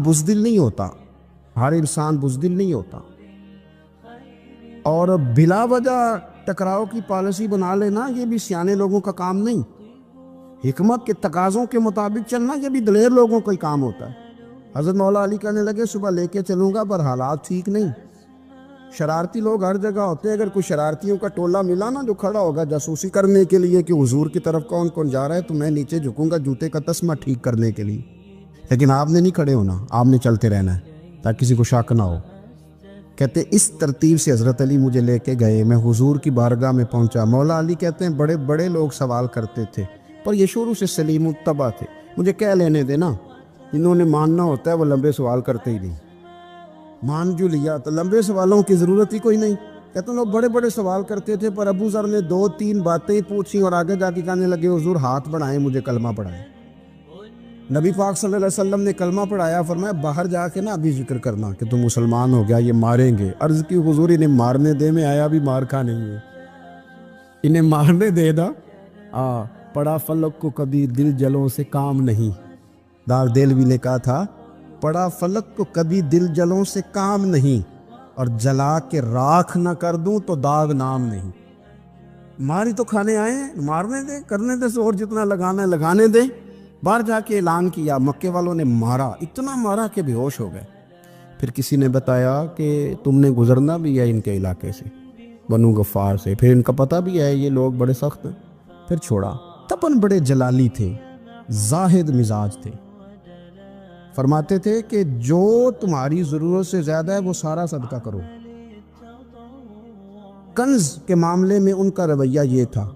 بزدل نہیں ہوتا، ہر انسان بزدل نہیں ہوتا، اور بلا وجہ ٹکراؤ کی پالیسی بنا لینا یہ بھی سیانے لوگوں کا کام نہیں۔ حکمت کے تقاضوں کے مطابق چلنا یہ بھی دلیر لوگوں کا ہی کام ہوتا ہے۔ حضرت مولا علی کہنے لگے صبح لے کے چلوں گا پر حالات ٹھیک نہیں، شرارتی لوگ ہر جگہ ہوتے ہیں، اگر کوئی شرارتیوں کا ٹولہ ملا نا جو کھڑا ہوگا جاسوسی کرنے کے لیے کہ حضور کی طرف کون کون جا رہا ہے، تو میں نیچے جھکوں گا جوتے کا تسمہ ٹھیک کرنے کے لیے، لیکن آپ نے نہیں کھڑے ہونا، آپ نے چلتے رہنا ہے تاکہ کسی کو شک نہ ہو۔ کہتے اس ترتیب سے حضرت علی مجھے لے کے گئے، میں حضور کی بارگاہ میں پہنچا۔ مولا علی کہتے ہیں بڑے بڑے لوگ سوال کرتے تھے پر یہ شروع سے سلیم الطبع تھے، مجھے کہہ لینے دینا، جنہوں نے ماننا ہوتا ہے وہ لمبے سوال کرتے ہی نہیں، مان جو لیا تو لمبے سوالوں کی ضرورت ہی کوئی نہیں۔ کہتے ہیں لوگ بڑے بڑے سوال کرتے تھے پر ابو ذر نے 2-3 باتیں پوچھی اور آگے جا کے کہنے لگے حضور ہاتھ بڑھائیں مجھے کلمہ پڑھائیں۔ نبی پاک صلی اللہ علیہ وسلم نے کلمہ پڑھایا، فرمایا باہر جا کے نا ابھی ذکر کرنا کہ تم مسلمان ہو گیا، یہ ماریں گے۔ عرض کی حضور انہیں مارنے دے، میں آیا بھی مار کھا نہیں ہے، انہیں مارنے دے نا۔ پڑا فلک کو کبھی دل جلوں سے کام نہیں، دار دل بھی لکھا تھا، پڑا فلک کو کبھی دل جلوں سے کام نہیں، اور جلا کے راکھ نہ کر دوں تو داغ نام نہیں۔ ماری تو کھانے آئے ہیں، مارنے دیں، کرنے دیں سے اور جتنا لگانا ہے لگانے دیں۔ باہر جا کے اعلان کیا، مکے والوں نے مارا، اتنا مارا کہ بے ہوش ہو گئے۔ پھر کسی نے بتایا کہ تم نے گزرنا بھی ہے ان کے علاقے سے، بنو غفار سے، پھر ان کا پتہ بھی ہے یہ لوگ بڑے سخت ہیں، پھر چھوڑا۔ تپن بڑے جلالی تھے، زاہد مزاج تھے، فرماتے تھے کہ جو تمہاری ضرورت سے زیادہ ہے وہ سارا صدقہ کرو۔ کنز کے معاملے میں ان کا رویہ یہ تھا،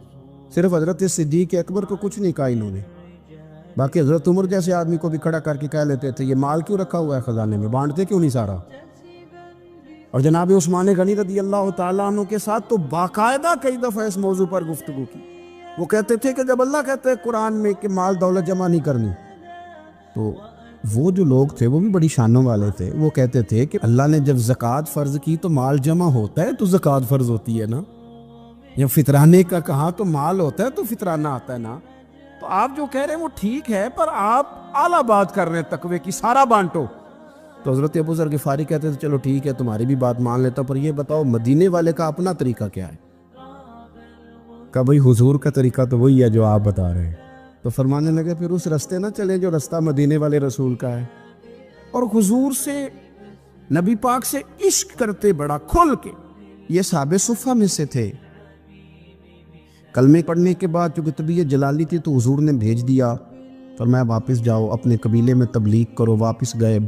صرف حضرت صدیق اکبر کو کچھ نہیں کہا انہوں نے، باقی حضرت عمر جیسے آدمی کو بھی کھڑا کر کے کہہ لیتے تھے یہ مال کیوں رکھا ہوا ہے خزانے میں، بانٹتے کیوں نہیں سارا۔ اور جناب عثمان غنی رضی اللہ تعالیٰ عنہ کے ساتھ تو باقاعدہ کئی دفعہ اس موضوع پر گفتگو کی۔ وہ کہتے تھے کہ جب اللہ کہتے ہیں قرآن میں کہ مال دولت جمع نہیں کرنی، تو وہ جو لوگ تھے وہ بھی بڑی شانوں والے تھے، وہ کہتے تھے کہ اللہ نے جب زکوٰۃ فرض کی تو مال جمع ہوتا ہے تو زکوٰۃ فرض ہوتی ہے نا، یا فطرانے کا کہا تو مال ہوتا ہے تو فطرانہ آتا ہے نا۔ تو آپ جو کہہ رہے ہیں وہ ٹھیک ہے پر آپ اعلیٰ بات کر رہے ہیں تقوی کی، سارا بانٹو۔ تو حضرت ابو ذر غفاری کہتے تھے چلو ٹھیک ہے تمہاری بھی بات مان لیتا، پر یہ بتاؤ مدینے والے کا اپنا طریقہ کیا ہے؟ کہ بھئی حضور کا طریقہ تو وہی ہے جو آپ بتا رہے ہیں۔ تو فرمانے لگے پھر اس رستے نہ چلیں جو رستہ مدینے والے رسول کا ہے، اور حضور سے نبی پاک سے عشق کرتے بڑا کھل کے۔ یہ صحابہ صفہ میں سے تھے۔ کلمے پڑھنے کے بعد چونکہ طبیعت جلالی تھی تو حضور نے بھیج دیا، فرمایا واپس جاؤ اپنے قبیلے میں تبلیغ کرو۔ واپس گئے۔